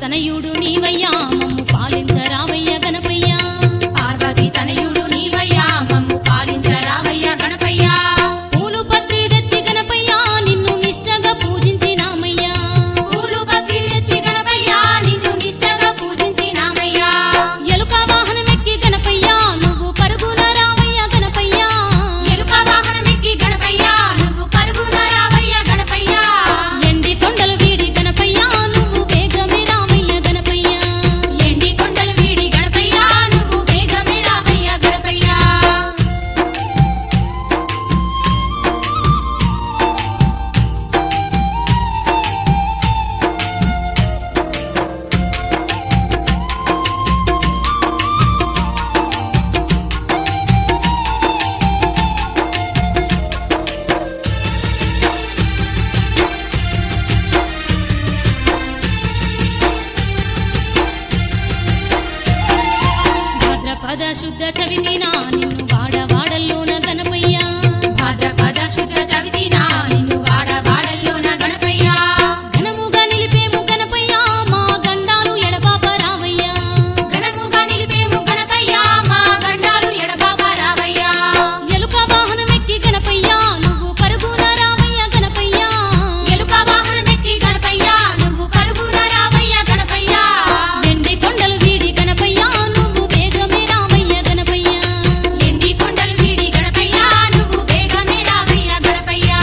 తనయుడు నీవయ్యా మమ్ము పాలించరావయ్య గణపయ్యా పార్వతి తనయుడు నీవయ్యా మమ్ము పాలించరావయ్య గణపయ్యా పూలు పత్తి తెచ్చి గణపయ్యా నిన్ను నిష్టగా పూజించినామయ్యా పూలు పత్తి తెచ్చి గణపయ్యా నిన్ను నిష్టగా పూజించినామయ్యా ఎలుక వాహనమెక్కి గణపయ్యా నువ్వు పరుగున రావయ్య గణపయ్యా ఎలుక వాహనమెక్కి గణపయ్యా నువ్వు పరుగున రావయ్య గణపయ్యా ఎండి కొండలు వీడి గణపయ్యా నువ్వు వేగమే రావయ్య గణపయ్యా ఎండి కొండలు వీడి గణపయ్యా నువ్వు వేగమే రావయ్య గణపయ్యా భాద్రపద శుద్ధ చవితినా నిన్ను వాడవాడల్లోన గణపయ్యా భాద్రపద శుద్ధ చవితినా నిన్ను వాడవాడల్లోన గణపయ్యా ఘనముగా నిలిపేము గణపయ్యా మా గండాలు ఎడబాప రావయ్యా ఘనముగా నిలిపేము గణపయ్యా మా గండాలు ఎడబాప రావయ్యా ఎలుక వాహనమెక్కి గణపయ్యా నువ్వు పరుగున రావయ్య గణపయ్యా ఎలుక వాహనమెక్కి గణపయ్యా నువ్వు పరుగున రావయ్య గణపయ్యా ఎండి కొండలు వీడి గణపయ్యా నువ్వు వేగమే రావయ్య గణపయ్యా ఎండి కొండలు వీడి గణపయ్యా నువ్వు వేగమే రావయ్య గణపయ్యా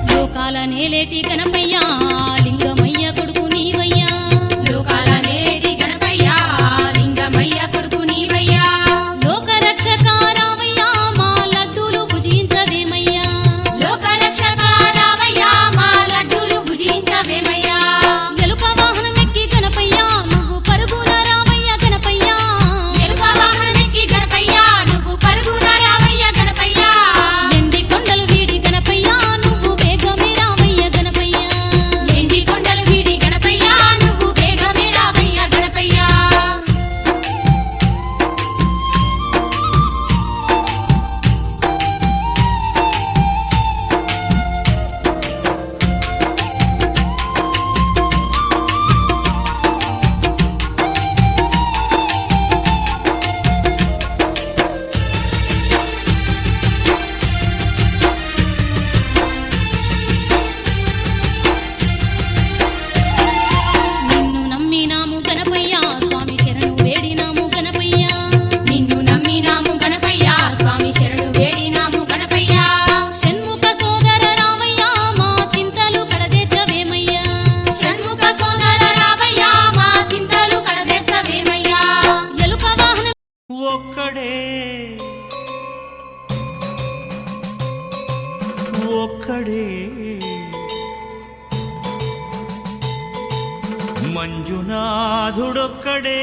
లోకాల నేలేటి గణపయ్యా లింగమయ్య కొడుకు నీవయ్యా లోకాల నేటి గణపయ్యా లింగమయ్య కొడుకు నీవయ్యా లోక రక్షక రావయ్యా మా లడ్డూలు భుజించవేమయ్యా లోక రక్షక రావయ్యా మా లడ్డూలు భుజించవేమయ్యా ఎలుక వాహనమెక్కి గణపయ్యా నువ్వు పరుగున రావయ్య గణపయ్యా ఎలుక వాహనమెక్కి గణపయ్యా నువ్వు పరుగున రావయ్య గణపయ్యా ఎండి కొండలు వీడి గణపయ్యా నువ్వు వేగమే రావయ్య గణపయ్యా ఎండి కొండలు వీడి గణపయ్యా నువ్వు వేగమే రావయ్య గణపయ్యా నిన్ను నమ్మినాము గణపయ్యా స్వామి శరణు వేడినాము గణపయ్యా నిన్ను నమ్మినాము గణపయ్యా స్వామి శరణు వేడినాము గణపయ్యా షణ్ముఖ సోదర రావయ్యా మా చింతలు కడదేర్చవేమయ్యా షణ్ముఖ సోదర రావయ్యా మా చింతలు కడతెచ్చవేమయ్యా ఎలుక వాహనం ఒక్కడే ఒక్కడే మంజునాథుడొక్కడే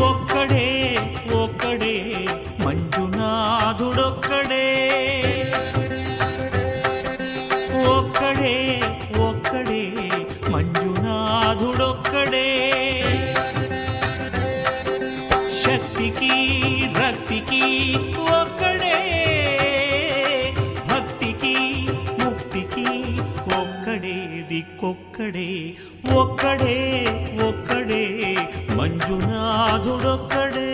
ఒక్కడే ఒక్కడే మంజునాథుడొక్కడే ఒక్కడే ఒక్కడే మంజునాథుడొక్కడే శక్తికి రక్తికి ఒక్కడే భక్తికి ముక్తికి ఒక్కడే దిక్కొక్కడే ఒక్కడే ఒక్కడే మంజునాథుడొక్కడే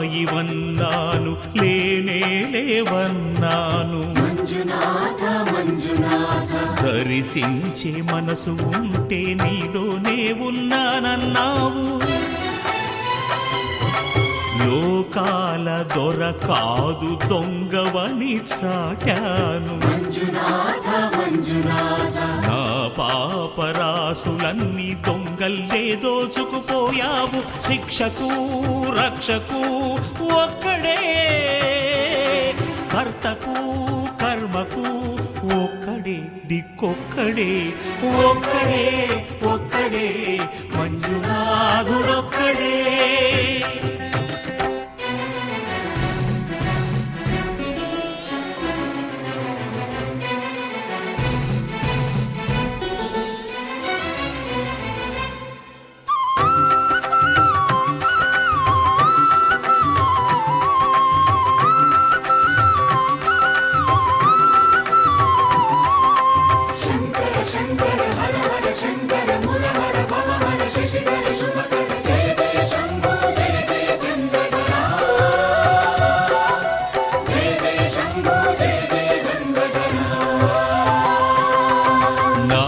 రాయివన్నాను లేనే లేవన్నాను మంజునాథ మంజునాథ దర్శించే మనసు ఉంటే నీలోనే ఉన్నానన్నావు లోకాల దొర కాదు దొంగవని చాటాను మంజునాథ మంజునాథ నా పాపరాసులన్నీ దొంగల్లే దోచుకుపోయావు శిక్షకు రక్షకు ఒక్కడే కర్తకు కర్మకు ఒక్కడే దిక్కొక్కడే ఒక్కడే ఒక్కడే మంజునాథుడొక్కడే శంకర శంకర హర హర శంకర మురహర భవహర శశిధర శుభకర జయ జయ శంభో జయ జయ చంద్రధర జయ జయ శంభో జయ జయ గంగధర నా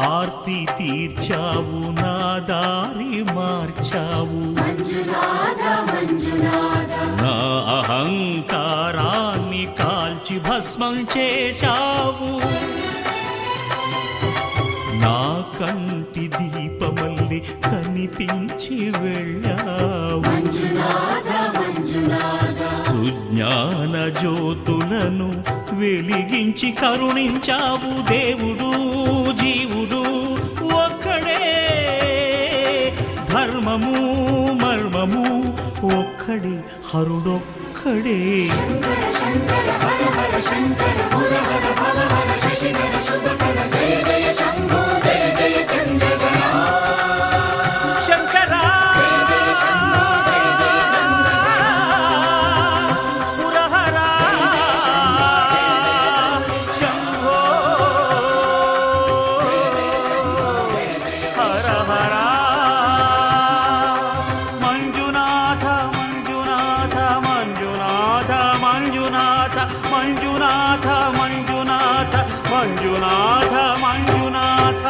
ఆర్తి తీర్చావు నా దారి మార్చావు మంజునాథ మంజునాథ నా అహంకారాన్ని కాల్చి భస్మం చేశావు నా కంటి దీపమల్లి కనిపించి వెళ్ళావు మంజునాథ మంజునాథ సుజ్ఞాన జ్యోతులను వెలిగించి కరుణించావు దేవుడు జీవుడు ఒక్కడే ధర్మము మర్మము ఒక్కడే హరుడొక్కడే శంకర శంకర హర హర శంకర మురహర భవహర శశిధర శుభకర జయ జయ శంభో జయ జయ చంద్రధర శంకరా జయ జయ శంభో జయ జయ గంగధర పురహరా శంభో హర హర మంజునాథ మంజునాథ మంజునాథ మంజునాథ మంజునాథ మంజునాథ మంజునాథ మంజునాథ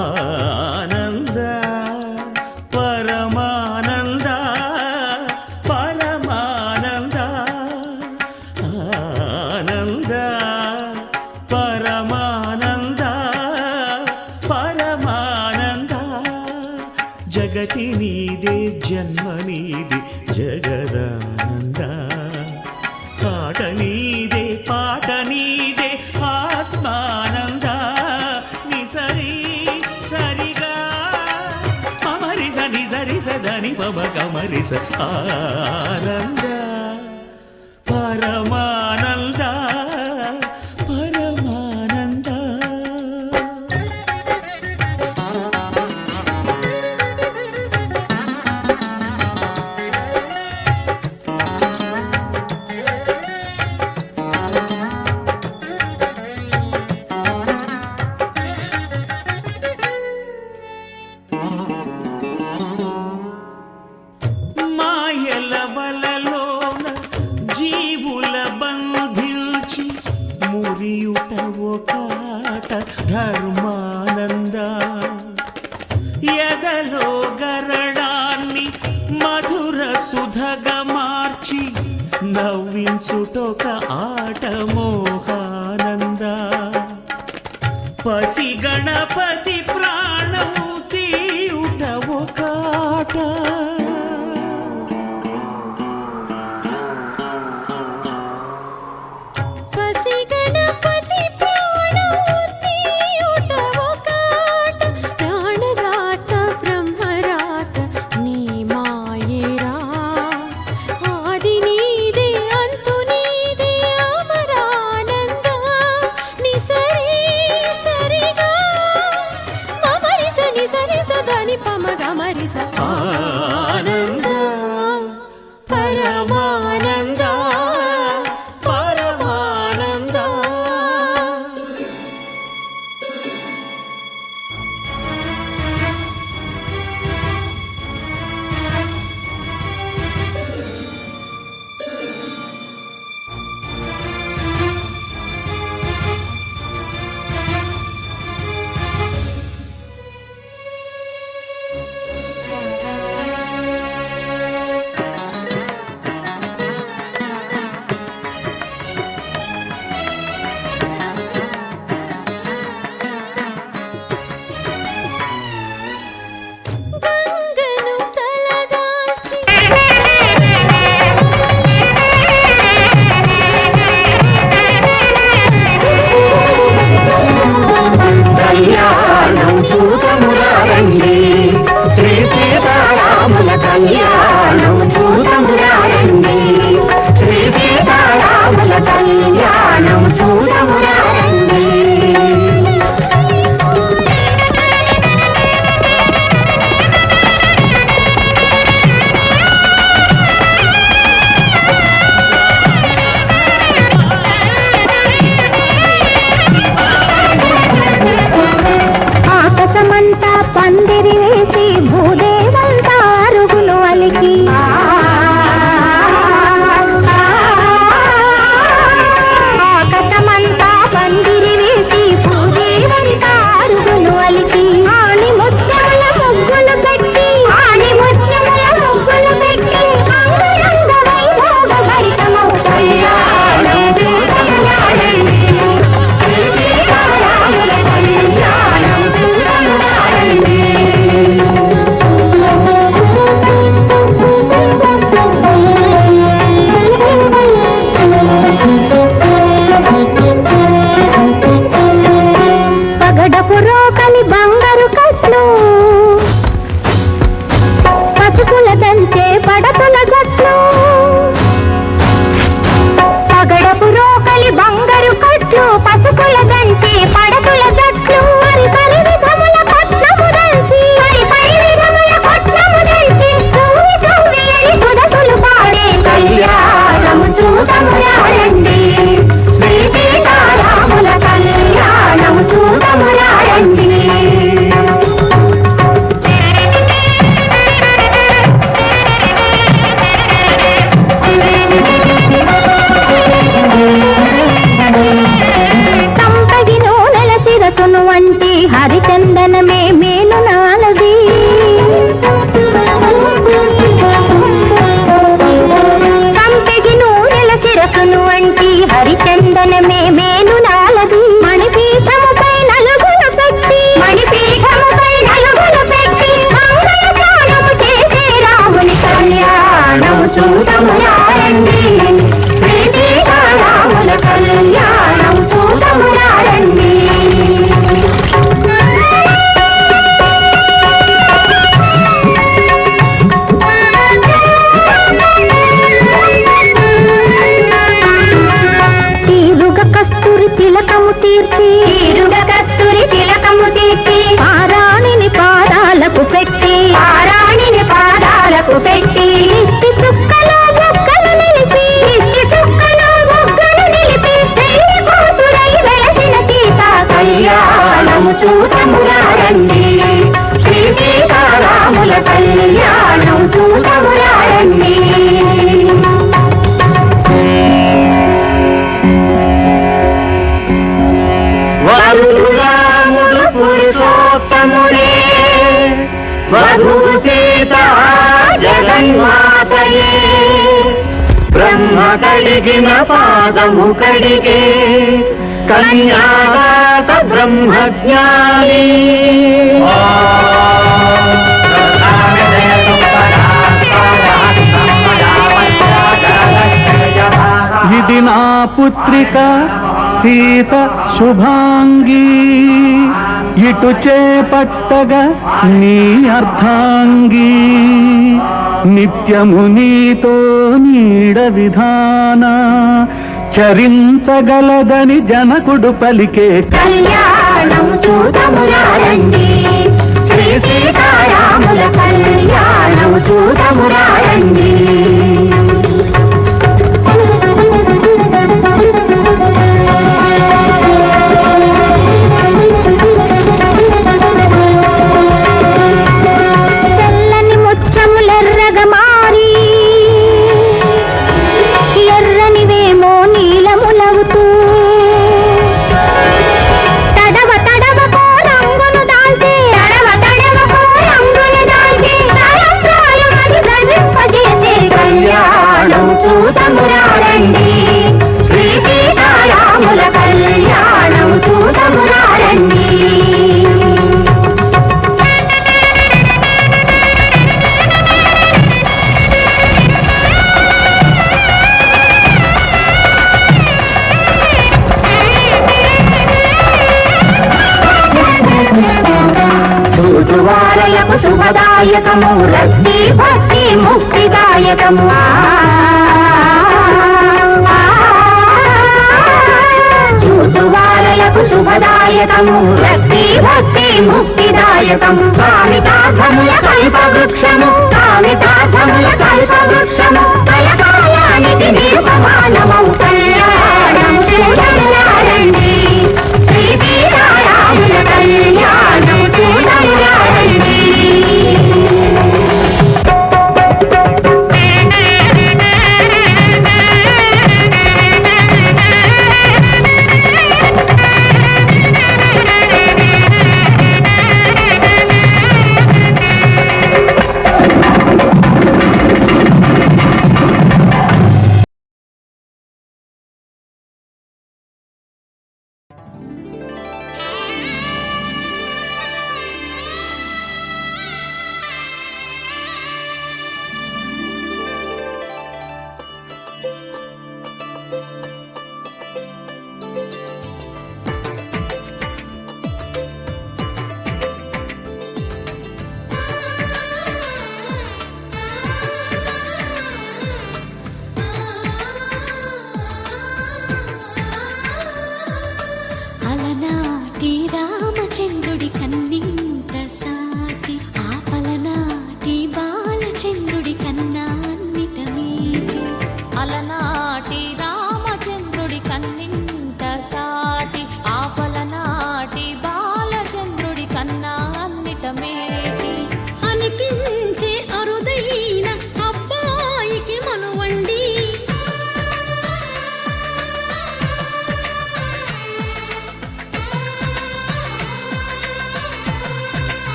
ఆనంద పరమానంద పరమానంద ఆనంద పరమానంద పరమానంద జగతి నీదే జన్మ నీదే జగదానంద ఆట నీదే పాట నీదే ఆత్మానంద నిసరి సరిగా అమరిస నిజరిస ధని మమ కమరిస ఆనంద పరమానంద పరమానంద మాయల వలలోన జీవుల బంధించి మురియుట ఒకాట ధర్మానంద ఎదలో గరడాన్ని మధుర సుధగా మార్చి నవ్వించుటొక ఆట మోహానంద పసి గణపతి ప్రాణము తీయుట ఒకాట పసి గణపతి ప్రాణోత్తియుట ఒకాట ప్రాణదాత బ్రహ్మరాత నీ మాయేరా ఆది నీదే అంతు నీదే అమరానంద నిసరి సరిగా గట్లు పసుపుల దంచే పడతుల గట్లు పగడపు రోకలి బంగారు కట్లు పసుపుల దంచే పడతుల గట్లు మరి పరి విధముల పట్నము దంచి పరి విధముల పట్నము దంచి సూవి సూవి అని సుధతులు పాడే కళ్యాణము చూడము రాయండి శ్రీ సీతారాముల కళ్యాణము చూడము రాయండి సంపగి నూనెల శిరసును వంటి హరిచందనమే మేలు నాలది సంపగి నూనెల శిరసును వంటి హరిచందనమే మేలు నాలది మణిపీఠముపై నలుగులు పెట్టి మణిపీఠముపై నలుగులు పెట్టి మంగళ స్నానము చేసే రాముని కళ్యాణము చూడము రాయండి శ్రీ సీతారాముల కళ్యాణం చూడము రాయండి తీరుగ కస్తూరి తిలకము తీర్చి తీరుగ కస్తూరి తిలకము తీర్చి పారాణిని పాదాలకు పెట్టి పారాణిని పాదాలకు పెట్టి ఇష్టి చుక్కలో బుగ్గలు నిలిపి ఇష్టి చుక్కలో బుగ్గలు నిలిపి పెళ్లి కూతురై వెలసిన సీత కళ్యాణము చూడము రాయండి శ్రీ సీతారాముల కళ్యాణం చూడము రాయండి వరురాముడు పురుషోత్తముడే వధువు సీత జగన్మాతయే బ్రహ్మ కడిగిన పాదము కడిగే కన్యాదాత బ్రహ్మజ్ఞాని ఇది నా పుత్రిక సీత శుభాంగి ఇటు చేపట్టగా నీ అర్ధాంగి నిత్యము నీతో నీడ విధాన చరించగలదని జనకుడు పలికే కళ్యాణం చూడము రాయండి శ్రీ సీతారాముల కళ్యాణం చూడము రాయండి తెల్లని ముచ్చములెర్రగ మారి ఎర్రనివేమో నీలములవుతూ తడవ తడవ కోరంగును దాల్చి తడవ తడవ కోరంగును దాల్చి తలంబ్రాలు ధరింపజేసే కళ్యాణం చూడము రాయండి శ్రీ సీతారాముల కళ్యాణం చూడము రాయండి చూచువారలకు శుభదాయకము రక్తి భక్తి ముక్తిదాయకము చూచువారలకు శుభదాయకము రక్తి భక్తి ముక్తిదాయకము కామితార్థముల కల్పవృక్షము కామితార్థముల కల్పవృక్షము కలకాలానికి నిర్వమానమౌ కళ్యాణము చూడండి శ్రీ సీతారాముల కళ్యాణము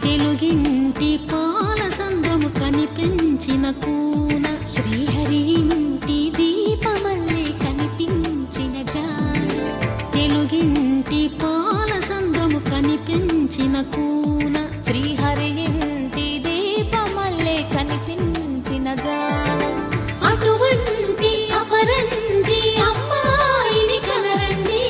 తెలుగింటి పాల సంద్రము కనిపించిన కూన శ్రీహరి ఇంటి దీపమల్లే కనిపించిన జాన తెలుగింటి పాల సంద్రము కనిపించిన కూన శ్రీహరి ఇంటి దీపమల్లే కనిపించిన జాన అటువంటి అపరంజి అమ్మాయిని కనరండి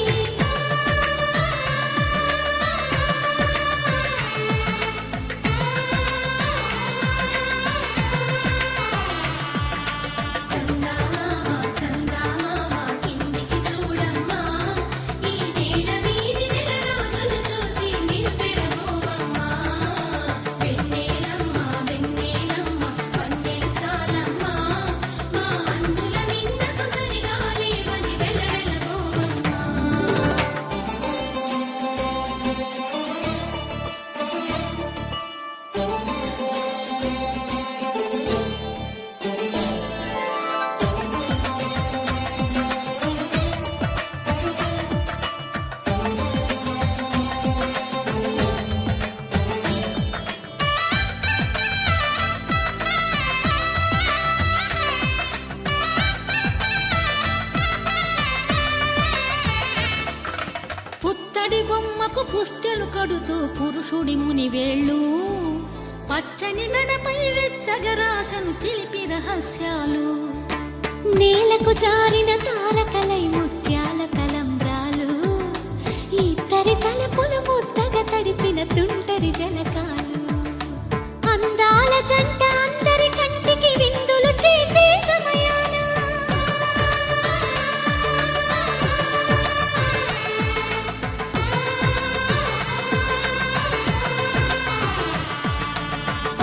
పుత్తడి బొమ్మకు పుస్తెలు కడుతూ పురుషుడి ముని వేళ్ళు పచ్చని నడపై వెచ్చగరాసను చిలిపి రహస్యాలు నేలకు జారిన తారకలై ముత్యాల తలంబ్రాలు ఇద్దరి తలపుల ముద్దగా తడిపిన తుంటరి జలకాలు అందాల జంట అందరి కంటికి విందులు చేసే సమయాన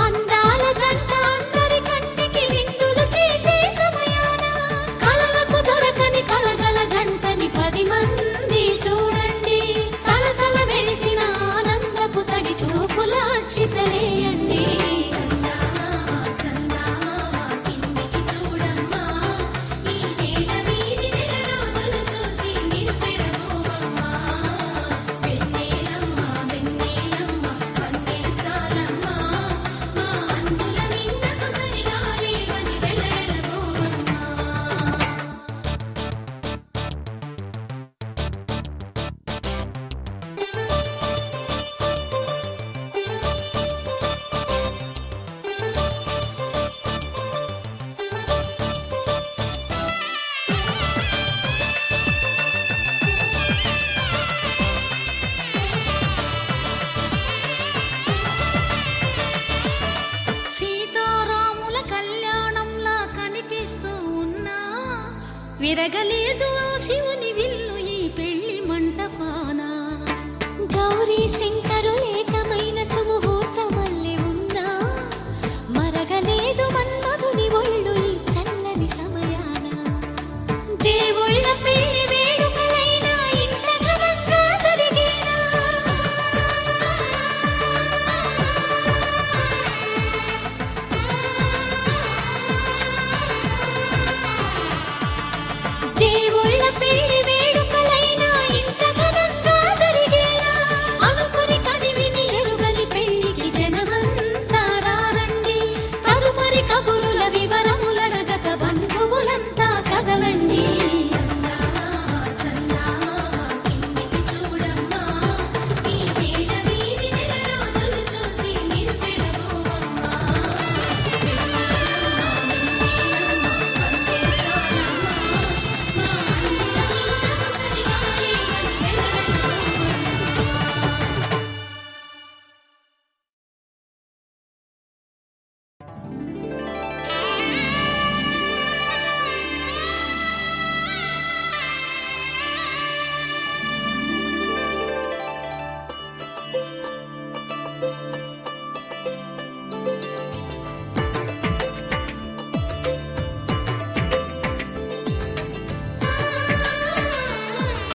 అందాల జంట అందరి కంటికి విందులు చేసే సమయాన కలలకు దొరకని కలగల జంటని 10 మంది చూడండి తలతల మెరిసిన ఆనందపు తడి చూపుల అక్షితలేయండి సీతారాముల కళ్యాణంలా కనిపిస్తూ ఉన్నా విరగలేదు ఆ శివుని విల్లు ఈ పెళ్లి మంటపాన గౌరీ సింగ్